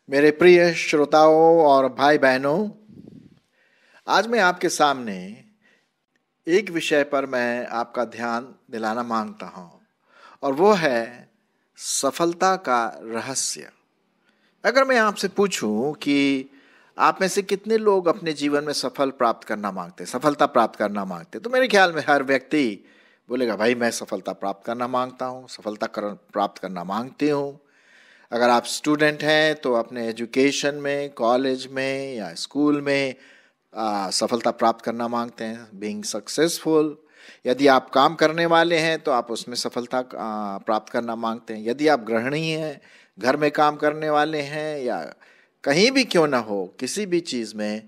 मेरे प्रिय श्रोताओं और भाई बहनों, आज मैं आपके सामने एक विषय पर मैं आपका ध्यान दिलाना मांगता हूं और वो है सफलता का रहस्य। अगर मैं आपसे पूछूं कि आप में से कितने लोग अपने जीवन में सफलता प्राप्त करना मांगते, तो मेरे ख्याल में हर व्यक्ति बोलेगा, भाई मैं सफलता प्राप्त करना मांगता हूँ, प्राप्त करना मांगती हूँ। अगर आप स्टूडेंट हैं तो अपने एजुकेशन में, कॉलेज में या स्कूल में सफलता प्राप्त करना मांगते हैं, बीइंग सक्सेसफुल। यदि आप काम करने वाले हैं तो आप उसमें सफलता प्राप्त करना मांगते हैं। यदि आप गृहिणी हैं, घर में काम करने वाले हैं या कहीं भी क्यों ना हो, किसी भी चीज़ में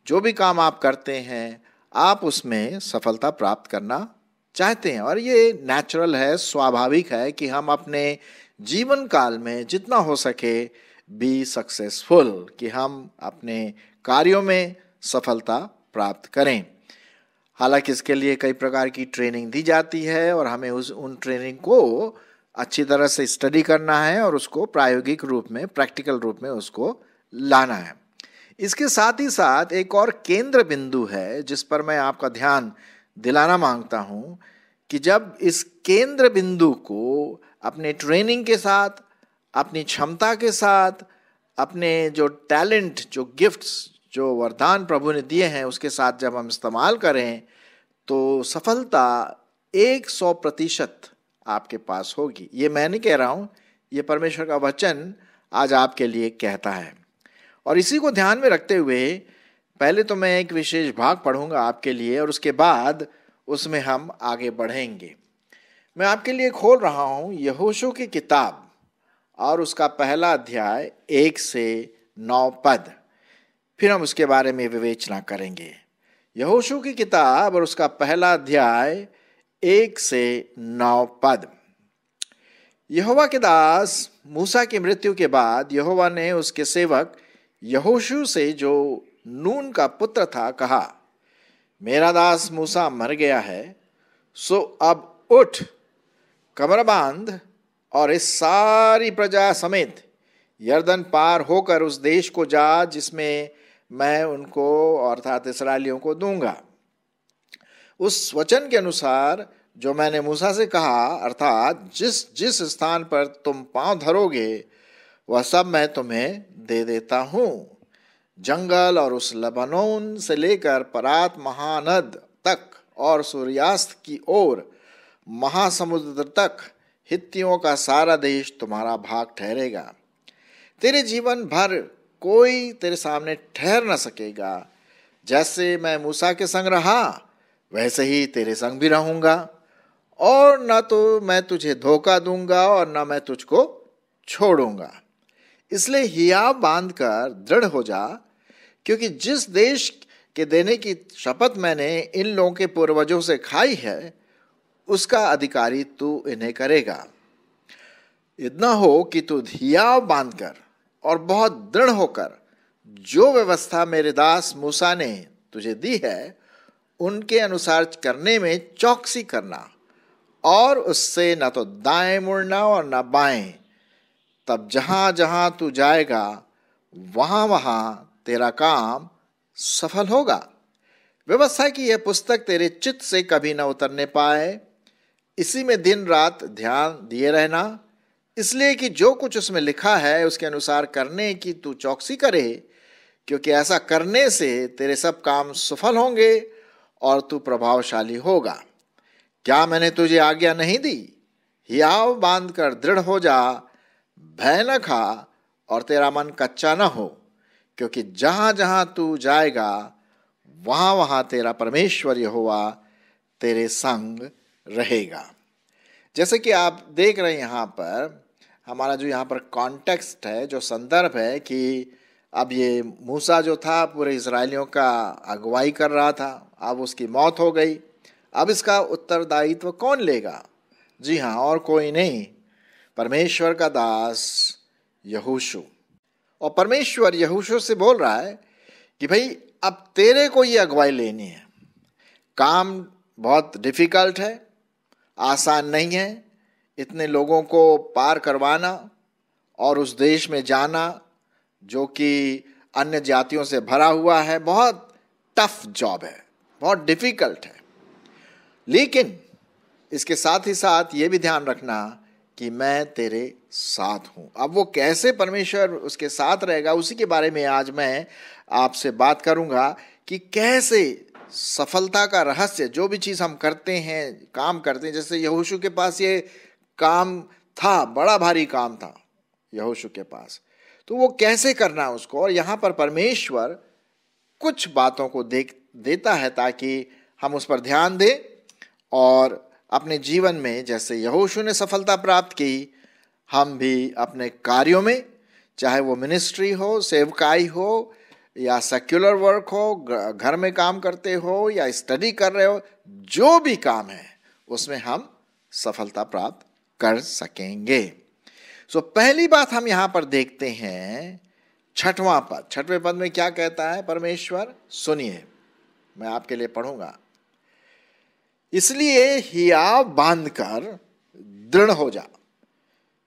जो भी काम आप करते हैं, आप उसमें सफलता प्राप्त करना चाहते हैं। और ये नेचुरल है, स्वाभाविक है कि हम अपने जीवन काल में जितना हो सके बी सक्सेसफुल, कि हम अपने कार्यों में सफलता प्राप्त करें। हालांकि इसके लिए कई प्रकार की ट्रेनिंग दी जाती है और हमें उन ट्रेनिंग को अच्छी तरह से स्टडी करना है और उसको प्रायोगिक रूप में, प्रैक्टिकल रूप में उसको लाना है। इसके साथ ही साथ एक और केंद्र बिंदु है जिस पर मैं आपका ध्यान दिलाना मांगता हूं कि जब इस केंद्र बिंदु को अपने ट्रेनिंग के साथ, अपनी क्षमता के साथ, अपने जो टैलेंट, जो गिफ्ट्स, जो वरदान प्रभु ने दिए हैं उसके साथ जब हम इस्तेमाल करें तो सफलता 100% आपके पास होगी। ये मैं नहीं कह रहा हूँ, ये परमेश्वर का वचन आज आपके लिए कहता है। और इसी को ध्यान में रखते हुए पहले तो मैं एक विशेष भाग पढ़ूंगा आपके लिए और उसके बाद उसमें हम आगे बढ़ेंगे। मैं आपके लिए खोल रहा हूं यहोशू की किताब और उसका पहला अध्याय 1 से 9 पद। फिर हम उसके बारे में विवेचना करेंगे। यहोशू की किताब और उसका पहला अध्याय 1 से 9 पद। यहोवा के दास मूसा की मृत्यु के बाद यहोवा ने उसके सेवक यहोशू से, जो नून का पुत्र था, कहा, मेरा दास मूसा मर गया है, सो अब उठ, कमर बांध और इस सारी प्रजा समेत यरदन पार होकर उस देश को जा जिसमें मैं उनको अर्थात इस्राएलियों को दूंगा। उस वचन के अनुसार जो मैंने मूसा से कहा, अर्थात जिस जिस स्थान पर तुम पांव धरोगे वह सब मैं तुम्हें दे देता हूं। जंगल और उस लबनोन से लेकर परात महानद तक और सूर्यास्त की ओर महासमुद्र तक हित्तियों का सारा देश तुम्हारा भाग ठहरेगा। तेरे जीवन भर कोई तेरे सामने ठहर न सकेगा। जैसे मैं मूसा के संग रहा वैसे ही तेरे संग भी रहूंगा, और न तो मैं तुझे धोखा दूंगा और न मैं तुझको छोड़ूंगा। इसलिए हियाव बांधकर दृढ़ हो जा, क्योंकि जिस देश के देने की शपथ मैंने इन लोगों के पूर्वजों से खाई है उसका अधिकारी तू इन्हें करेगा। इतना हो कि तू हियाव बांधकर और बहुत दृढ़ होकर जो व्यवस्था मेरे दास मूसा ने तुझे दी है उनके अनुसार करने में चौकसी करना, और उससे न तो दाएं मुड़ना और न बाएं। तब जहां जहां तू जाएगा वहां वहां तेरा काम सफल होगा। व्यवस्था की यह पुस्तक तेरे चित्त से कभी न उतरने पाए। इसी में दिन रात ध्यान दिए रहना, इसलिए कि जो कुछ उसमें लिखा है उसके अनुसार करने की तू चौकसी करे, क्योंकि ऐसा करने से तेरे सब काम सफल होंगे और तू प्रभावशाली होगा। क्या मैंने तुझे आज्ञा नहीं दी? हियाव बांधकर दृढ़ हो जा, भय न खा और तेरा मन कच्चा न हो, क्योंकि जहां जहां तू जाएगा वहां वहां तेरा परमेश्वर यहोवा तेरे संग रहेगा। जैसे कि आप देख रहे हैं यहाँ पर हमारा जो यहाँ पर कॉन्टेक्स्ट है, जो संदर्भ है कि अब ये मूसा जो था पूरे इजरायलियों का अगुवाई कर रहा था, अब उसकी मौत हो गई। अब इसका उत्तरदायित्व कौन लेगा? जी हाँ, और कोई नहीं, परमेश्वर का दास यहोशू। और परमेश्वर यहोशू से बोल रहा है कि भाई अब तेरे को ये अगुवाई लेनी है। काम बहुत डिफिकल्ट है, आसान नहीं है इतने लोगों को पार करवाना और उस देश में जाना जो कि अन्य जातियों से भरा हुआ है। बहुत टफ जॉब है, बहुत डिफिकल्ट है। लेकिन इसके साथ ही साथ ये भी ध्यान रखना कि मैं तेरे साथ हूं। अब वो कैसे परमेश्वर उसके साथ रहेगा, उसी के बारे में आज मैं आपसे बात करूंगा कि कैसे सफलता का रहस्य, जो भी चीज हम करते हैं, काम करते हैं, जैसे यहोशू के पास ये काम था, बड़ा भारी काम था यहोशू के पास, तो वो कैसे करना उसको। और यहां पर परमेश्वर कुछ बातों को देता है ताकि हम उस पर ध्यान दें और अपने जीवन में जैसे यहोशू ने सफलता प्राप्त की, हम भी अपने कार्यों में, चाहे वो मिनिस्ट्री हो, सेवकाई हो, या सेक्युलर वर्क हो, घर में काम करते हो या स्टडी कर रहे हो, जो भी काम है उसमें हम सफलता प्राप्त कर सकेंगे। सो पहली बात हम यहां पर देखते हैं, छठवां पद। छठवें पद में क्या कहता है परमेश्वर, सुनिए, मैं आपके लिए पढ़ूंगा। इसलिए हियाव बांधकर दृढ़ हो जा,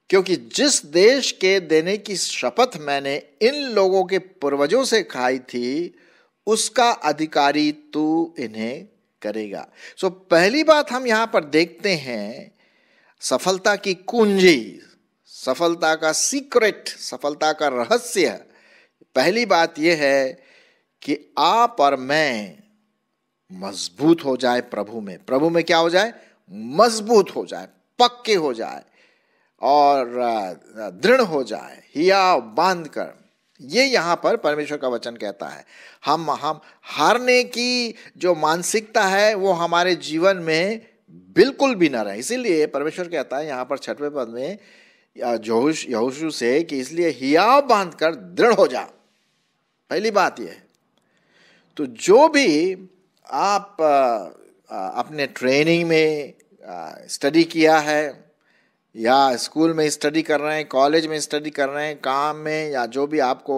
क्योंकि जिस देश के देने की शपथ मैंने इन लोगों के पूर्वजों से खाई थी, उसका अधिकारी तू इन्हें करेगा। सो पहली बात हम यहां पर देखते हैं, सफलता की कुंजी, सफलता का सीक्रेट, सफलता का रहस्य। पहली बात यह है कि आप और मैं मजबूत हो जाए प्रभु में। प्रभु में क्या हो जाए? मजबूत हो जाए, पक्के हो जाए और दृढ़ हो जाए, हियाव बांध कर। ये यहां पर परमेश्वर का वचन कहता है। हम हारने की जो मानसिकता है वो हमारे जीवन में बिल्कुल भी ना रहे। इसीलिए परमेश्वर कहता है यहां पर छठवें पद में यहोशू से कि इसलिए हियाव बांध कर दृढ़ हो जा। पहली बात यह है। तो जो भी आप अपने ट्रेनिंग में स्टडी किया है, या स्कूल में स्टडी कर रहे हैं, कॉलेज में स्टडी कर रहे हैं, काम में, या जो भी आपको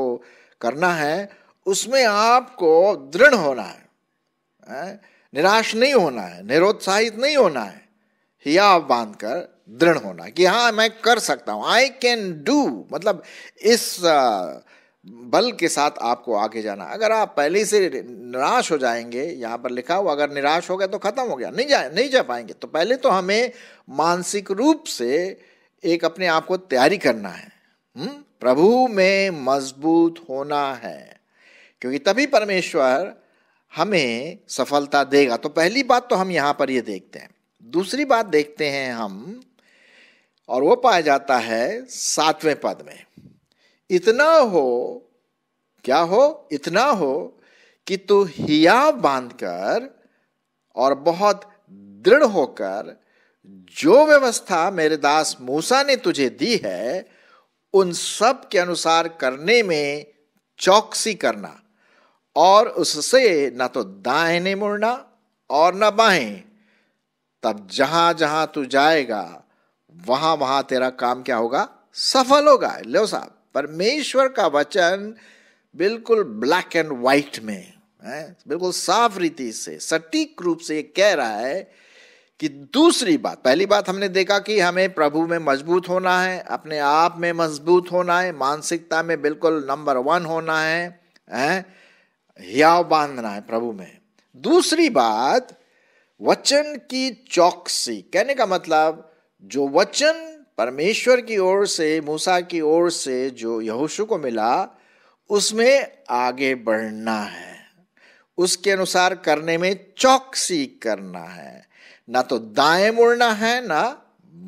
करना है, उसमें आपको दृढ़ होना है, निराश नहीं होना है, निरुत्साहित नहीं होना है, हियाव बांधकर दृढ़ होना कि हाँ मैं कर सकता हूं, आई कैन डू। मतलब इस बल के साथ आपको आगे जाना। अगर आप पहले से निराश हो जाएंगे, यहां पर लिखा हुआ अगर निराश हो गए तो खत्म हो गया, नहीं जा पाएंगे। तो पहले तो हमें मानसिक रूप से एक अपने आप को तैयारी करना है, प्रभु में मजबूत होना है, क्योंकि तभी परमेश्वर हमें सफलता देगा। तो पहली बात तो हम यहां पर ये देखते हैं। दूसरी बात देखते हैं हम, और वो पाया जाता है 7वें पद में। इतना हो, क्या हो? इतना हो कि तू हियाव बांधकर और बहुत दृढ़ होकर जो व्यवस्था मेरे दास मूसा ने तुझे दी है, उन सब के अनुसार करने में चौकसी करना, और उससे न तो दाहिने मुड़ना और न बाएं। तब जहां जहां तू जाएगा वहां वहां तेरा काम क्या होगा? सफल होगा। लो साहब, परमेश्वर का वचन बिल्कुल ब्लैक एंड व्हाइट में है, बिल्कुल साफ रीति से, सटीक रूप से कह रहा है कि दूसरी बात, पहली बात हमने देखा कि हमें प्रभु में मजबूत होना है, अपने आप में मजबूत होना है, मानसिकता में बिल्कुल नंबर 1 होना है, हियाव बांधना है प्रभु में। दूसरी बात, वचन की चौकसी। कहने का मतलब जो वचन परमेश्वर की ओर से, मूसा की ओर से जो यहोशू को मिला, उसमें आगे बढ़ना है, उसके अनुसार करने में चौकसी करना है, ना तो दाएं मुड़ना है ना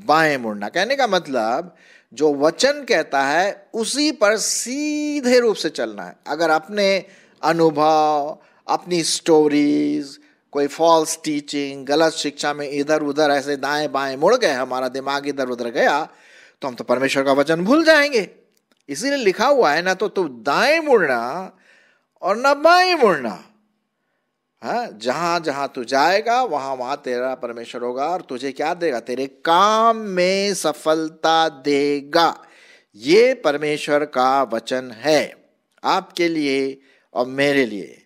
बाएं मुड़ना। कहने का मतलब जो वचन कहता है उसी पर सीधे रूप से चलना है। अगर अपने अनुभव, अपनी स्टोरीज, कोई फॉल्स टीचिंग, गलत शिक्षा में इधर उधर ऐसे दाएं बाएं मुड़ गए, हमारा दिमाग इधर उधर गया, तो हम तो परमेश्वर का वचन भूल जाएंगे। इसीलिए लिखा हुआ है ना तो तू दाएं मुड़ना और ना बाएं मुड़ना। हाँ, जहां जहां तू जाएगा वहां वहां तेरा परमेश्वर होगा और तुझे क्या देगा? तेरे काम में सफलता देगा। ये परमेश्वर का वचन है आपके लिए और मेरे लिए।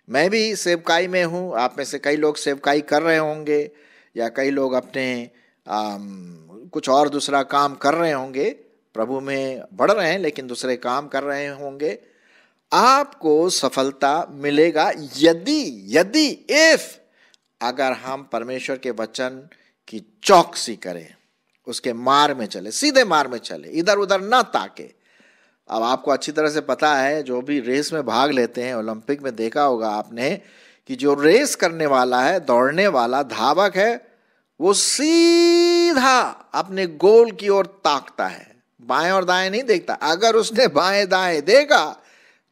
मैं भी सेवकाई में हूँ, आप में से कई लोग सेवकाई कर रहे होंगे या कई लोग अपने कुछ और दूसरा काम कर रहे होंगे, प्रभु में बढ़ रहे हैं लेकिन दूसरे काम कर रहे होंगे। आपको सफलता मिलेगा यदि इफ अगर हम परमेश्वर के वचन की चौकसी करें, उसके मार्ग में चले, सीधे मार्ग में चले, इधर उधर ना ताके। अब आपको अच्छी तरह से पता है, जो भी रेस में भाग लेते हैं, ओलंपिक में देखा होगा आपने कि जो रेस करने वाला है, दौड़ने वाला धावक है, वो सीधा अपने गोल की ओर ताकता है, बाएं और दाएं नहीं देखता। अगर उसने बाएं दाएं देखा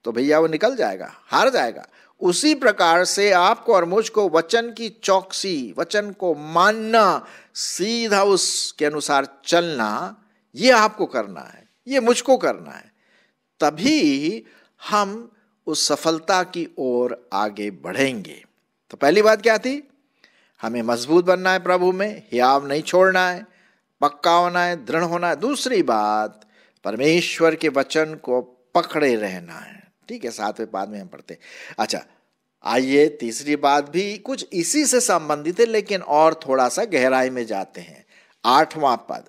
तो भैया वो निकल जाएगा, हार जाएगा। उसी प्रकार से आपको और मुझको वचन की चौकसी, वचन को मानना, सीधा उसके अनुसार चलना, ये आपको करना है, ये मुझको करना है। तभी हम उस सफलता की ओर आगे बढ़ेंगे। तो पहली बात क्या थी? हमें मजबूत बनना है, प्रभु में हियाव नहीं छोड़ना है, पक्का होना है, दृढ़ होना है। दूसरी बात, परमेश्वर के वचन को पकड़े रहना है। ठीक है, 7वें पाद में हम पढ़ते। अच्छा, आइए तीसरी बात भी कुछ इसी से संबंधित है लेकिन और थोड़ा सा गहराई में जाते हैं। 8वां पद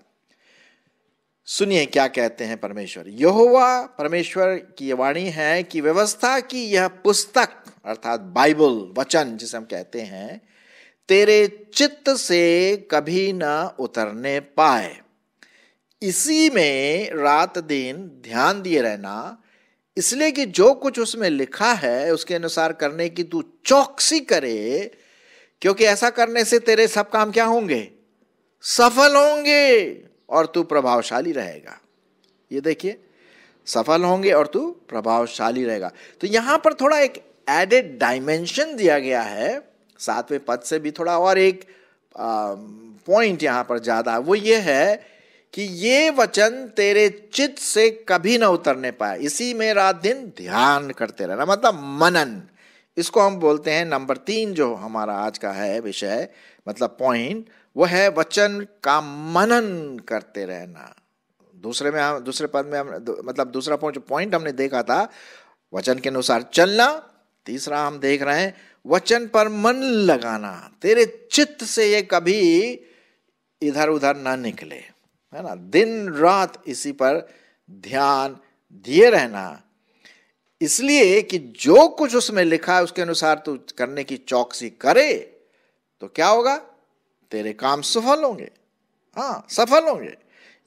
सुनिए क्या कहते हैं परमेश्वर। यहोवा परमेश्वर की ये वाणी है कि व्यवस्था की यह पुस्तक अर्थात बाइबल, वचन जिसे हम कहते हैं, तेरे चित्त से कभी न उतरने पाए। इसी में रात दिन ध्यान दिए रहना, इसलिए कि जो कुछ उसमें लिखा है उसके अनुसार करने की तू चौकसी करे, क्योंकि ऐसा करने से तेरे सब काम क्या होंगे? सफल होंगे और तू प्रभावशाली रहेगा। ये देखिए, सफल होंगे और तू प्रभावशाली रहेगा। तो यहां पर थोड़ा एक एडेड डायमेंशन दिया गया है, 7वें पद से भी थोड़ा और एक पॉइंट यहां पर ज्यादा, वो ये है कि ये वचन तेरे चित्त से कभी ना उतरने पाए। इसी में रात दिन ध्यान करते रहना, मतलब मनन। इसको हम बोलते हैं नंबर 3 जो हमारा आज का है विषय, मतलब पॉइंट, वो है वचन का मनन करते रहना। दूसरे पद में हम मतलब दूसरा पॉइंट हमने देखा था वचन के अनुसार चलना। तीसरा हम देख रहे हैं वचन पर मन लगाना। तेरे चित्त से ये कभी इधर उधर ना निकले, है ना। दिन रात इसी पर ध्यान दिए रहना, इसलिए कि जो कुछ उसमें लिखा है उसके अनुसार तू करने की चौकसी करे तो क्या होगा? तेरे काम सफल होंगे। हाँ, सफल होंगे।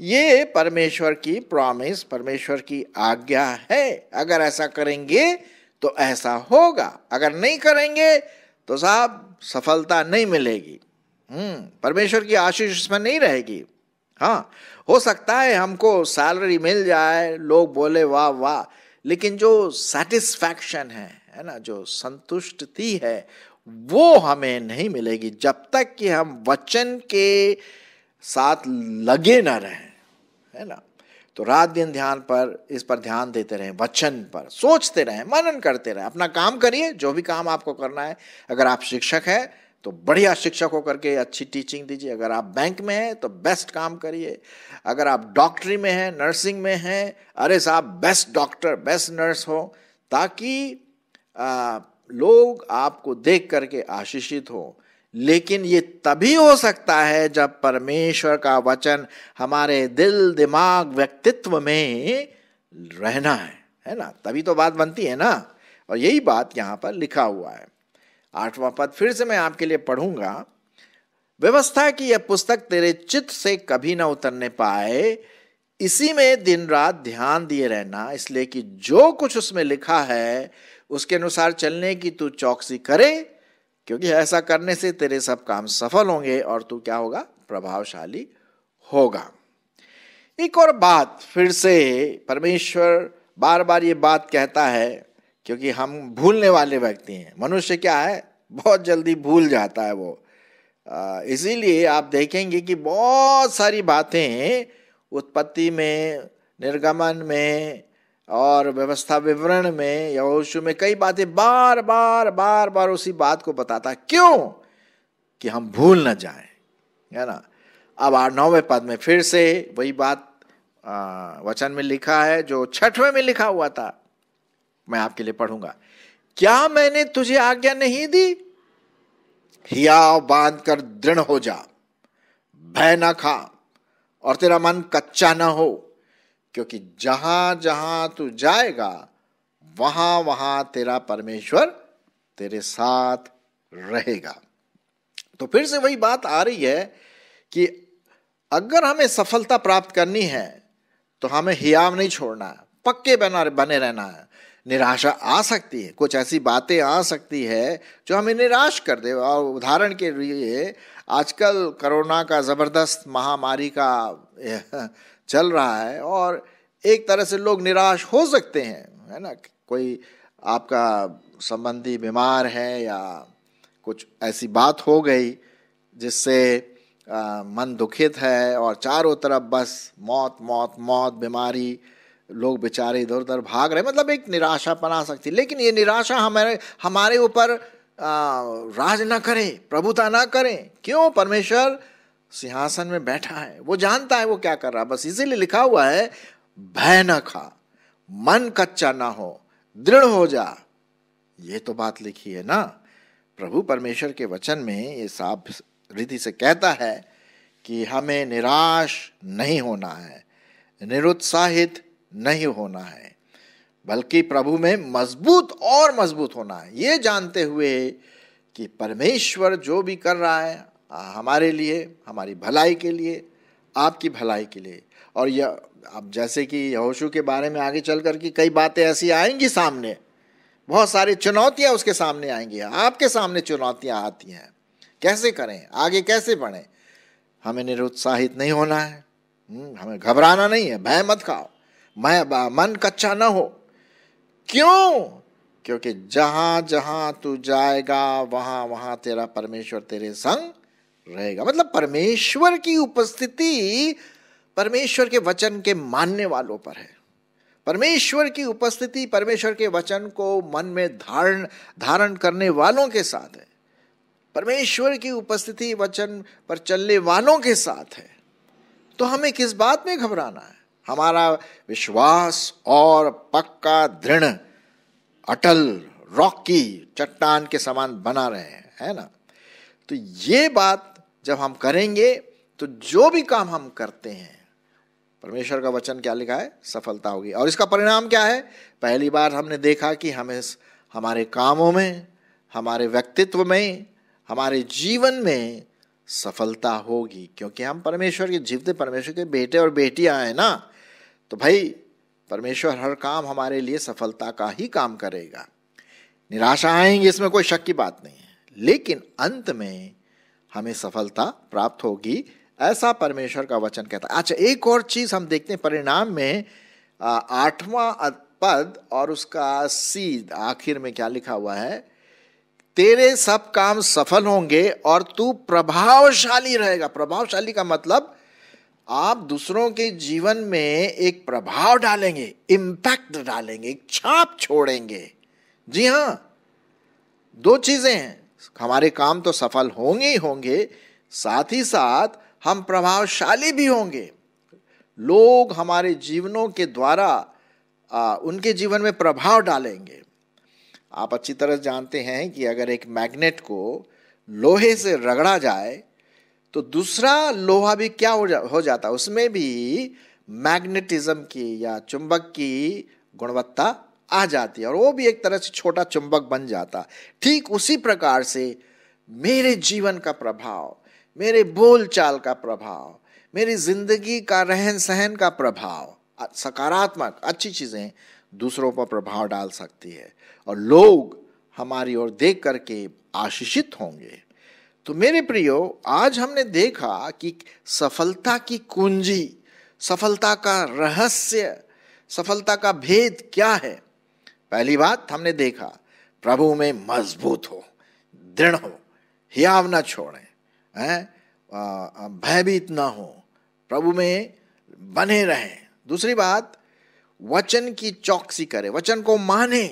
ये परमेश्वर की प्रॉमिस, परमेश्वर की आज्ञा है। अगर ऐसा करेंगे तो ऐसा होगा, अगर नहीं करेंगे तो साहब सफलता नहीं मिलेगी। परमेश्वर की आशीष इसमें नहीं रहेगी। हाँ, हो सकता है हमको सैलरी मिल जाए, लोग बोले वाह वाह, लेकिन जो सेटिस्फैक्शन है ना, जो संतुष्टि है, वो हमें नहीं मिलेगी जब तक कि हम वचन के साथ लगे ना रहें, है ना। तो रात दिन इस पर ध्यान देते रहें, वचन पर सोचते रहें, मनन करते रहें। अपना काम करिए, जो भी काम आपको करना है। अगर आप शिक्षक हैं तो बढ़िया शिक्षक होकर के अच्छी टीचिंग दीजिए। अगर आप बैंक में हैं तो बेस्ट काम करिए। अगर आप डॉक्टरी में हैं, नर्सिंग में हैं, अरे साहब बेस्ट डॉक्टर, बेस्ट नर्स हो, ताकि लोग आपको देख करके आशीषित हो। लेकिन ये तभी हो सकता है जब परमेश्वर का वचन हमारे दिल, दिमाग, व्यक्तित्व में रहना है ना, तभी तो बात बनती है ना। और यही बात यहाँ पर लिखा हुआ है। 8वां पद फिर से मैं आपके लिए पढ़ूंगा। व्यवस्था की यह पुस्तक तेरे चित्त से कभी ना उतरने पाए, इसी में दिन रात ध्यान दिए रहना, इसलिए कि जो कुछ उसमें लिखा है उसके अनुसार चलने की तू चौकसी करे, क्योंकि ऐसा करने से तेरे सब काम सफल होंगे और तू क्या होगा? प्रभावशाली होगा। एक और बात फिर से परमेश्वर बार बार ये बात कहता है, क्योंकि हम भूलने वाले व्यक्ति हैं। मनुष्य क्या है? बहुत जल्दी भूल जाता है वो। इसीलिए आप देखेंगे कि बहुत सारी बातें उत्पत्ति में, निर्गमन में और व्यवस्था विवरण में, यहोशू में कई बातें बार बार उसी बात को बताता है। क्यों? कि हम भूल न जाएं, है ना। अब 9वें पद में फिर से वही बात वचन में लिखा है जो 6वें में लिखा हुआ था। मैं आपके लिए पढ़ूंगा। क्या मैंने तुझे आज्ञा नहीं दी? हियाव बांध कर दृढ़ हो जा, भय ना खा और तेरा मन कच्चा ना हो, क्योंकि जहां जहां तू जाएगा वहां वहां तेरा परमेश्वर तेरे साथ रहेगा। तो फिर से वही बात आ रही है कि अगर हमें सफलता प्राप्त करनी है तो हमें हियाव नहीं छोड़ना है, पक्के बने रहना है। निराशा आ सकती है, कुछ ऐसी बातें आ सकती है जो हमें निराश कर दे। और उदाहरण के लिए आजकल कोरोना का जबरदस्त महामारी का चल रहा है और एक तरह से लोग निराश हो सकते हैं, है ना। कोई आपका संबंधी बीमार है या कुछ ऐसी बात हो गई जिससे मन दुखित है और चारों तरफ बस मौत मौत मौत, बीमारी, लोग बेचारे इधर उधर भाग रहे, मतलब एक निराशा आ सकती है। लेकिन ये निराशा हमारे ऊपर राज ना करे, प्रभुता ना करे। क्यों? परमेश्वर सिंहासन में बैठा है, वो जानता है वो क्या कर रहा है। बस इसीलिए लिखा हुआ है भय न खा, मन कच्चा ना हो, दृढ़ हो जा। ये तो बात लिखी है ना। प्रभु परमेश्वर के वचन में ये साफ रीति से कहता है कि हमें निराश नहीं होना है, निरुत्साहित नहीं होना है, बल्कि प्रभु में मजबूत और मजबूत होना है, ये जानते हुए कि परमेश्वर जो भी कर रहा है हमारे लिए, हमारी भलाई के लिए, आपकी भलाई के लिए। और यह अब जैसे कि यहोशू के बारे में आगे चलकर की कई बातें ऐसी आएंगी सामने, बहुत सारी चुनौतियां उसके सामने आएंगी, आपके सामने चुनौतियां आती हैं। कैसे करें, आगे कैसे बढ़ें? हमें निरुत्साहित नहीं होना है, हमें घबराना नहीं है, भय मत खाओ, मन कच्चा ना हो। क्यों? क्योंकि जहां जहां तू जाएगा वहां वहां तेरा परमेश्वर तेरे संग रहेगा। मतलब परमेश्वर की उपस्थिति परमेश्वर के वचन के मानने वालों पर है। परमेश्वर की उपस्थिति परमेश्वर के वचन को मन में धारण करने वालों के साथ है। परमेश्वर की उपस्थिति वचन पर चलने वालों के साथ है। तो हमें किस बात में घबराना है? हमारा विश्वास और पक्का, दृढ़, अटल, रॉक की चट्टान के समान बना रहे, है ना। तो ये बात जब हम करेंगे तो जो भी काम हम करते हैं, परमेश्वर का वचन क्या लिखा है? सफलता होगी। और इसका परिणाम क्या है? पहली बार हमने देखा कि हमें हमारे कामों में, हमारे व्यक्तित्व में, हमारे जीवन में सफलता होगी, क्योंकि हम परमेश्वर के जीवते परमेश्वर के बेटे और बेटियां हैं ना। तो भाई परमेश्वर हर काम हमारे लिए सफलता का ही काम करेगा। निराशा आएंगी, इसमें कोई शक की बात नहीं है, लेकिन अंत में हमें सफलता प्राप्त होगी, ऐसा परमेश्वर का वचन कहता है। अच्छा, एक और चीज हम देखते हैं परिणाम में 8वां पद और उसका सीध आखिर में क्या लिखा हुआ है? तेरे सब काम सफल होंगे और तू प्रभावशाली रहेगा। प्रभावशाली का मतलब आप दूसरों के जीवन में एक प्रभाव डालेंगे, इम्पैक्ट डालेंगे, एक छाप छोड़ेंगे। जी हां, दो चीजें हैं, हमारे काम तो सफल होंगे ही होंगे, साथ ही साथ हम प्रभावशाली भी होंगे। लोग हमारे जीवनों के द्वारा उनके जीवन में प्रभाव डालेंगे। आप अच्छी तरह जानते हैं कि अगर एक मैग्नेट को लोहे से रगड़ा जाए तो दूसरा लोहा भी क्या हो जाता है, उसमें भी मैग्नेटिज्म की या चुंबक की गुणवत्ता आ जाती है और वो भी एक तरह से छोटा चुंबक बन जाता। ठीक उसी प्रकार से मेरे जीवन का प्रभाव, मेरे बोलचाल का प्रभाव, मेरी जिंदगी का रहन सहन का प्रभाव, सकारात्मक अच्छी चीजें दूसरों पर प्रभाव डाल सकती है और लोग हमारी ओर देख करके आशीषित होंगे। तो मेरे प्रियो, आज हमने देखा कि सफलता की कुंजी, सफलता का रहस्य, सफलता का भेद क्या है। पहली बात हमने देखा, प्रभु में मजबूत हो, दृढ़ हो, हियाव न छोड़े, भयभीत ना हो, प्रभु में बने रहें। दूसरी बात, वचन की चौकसी करें, वचन को माने।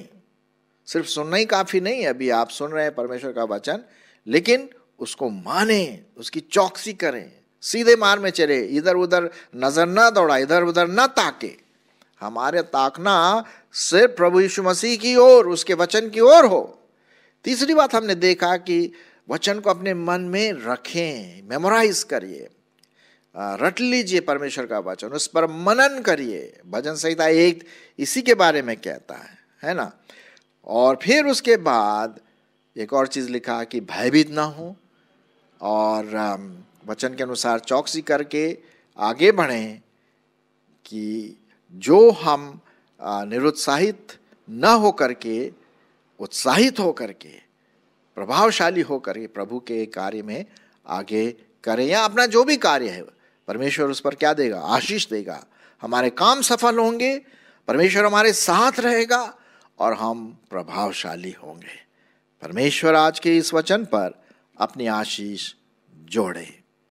सिर्फ सुनना ही काफी नहीं है, अभी आप सुन रहे हैं परमेश्वर का वचन, लेकिन उसको माने, उसकी चौकसी करें, सीधे मार्ग में चले, इधर उधर नजर ना दौड़ा, इधर उधर ना ताके। हमारे ताकना सिर्फ प्रभु यीशु मसीह की ओर, उसके वचन की ओर हो। तीसरी बात हमने देखा कि वचन को अपने मन में रखें, मेमोराइज करिए, रट लीजिए परमेश्वर का वचन, उस पर मनन करिए। भजन संहिता 1 इसी के बारे में कहता है ना। और फिर उसके बाद एक और चीज लिखा कि भयभीत ना हो और वचन के अनुसार चौकसी करके आगे बढ़ें कि जो हम निरुत्साहित न हो करके, उत्साहित हो करके, प्रभावशाली हो करके प्रभु के कार्य में आगे करें, या अपना जो भी कार्य है परमेश्वर उस पर क्या देगा, आशीष देगा। हमारे काम सफल होंगे, परमेश्वर हमारे साथ रहेगा और हम प्रभावशाली होंगे। परमेश्वर आज के इस वचन पर अपनी आशीष जोड़े।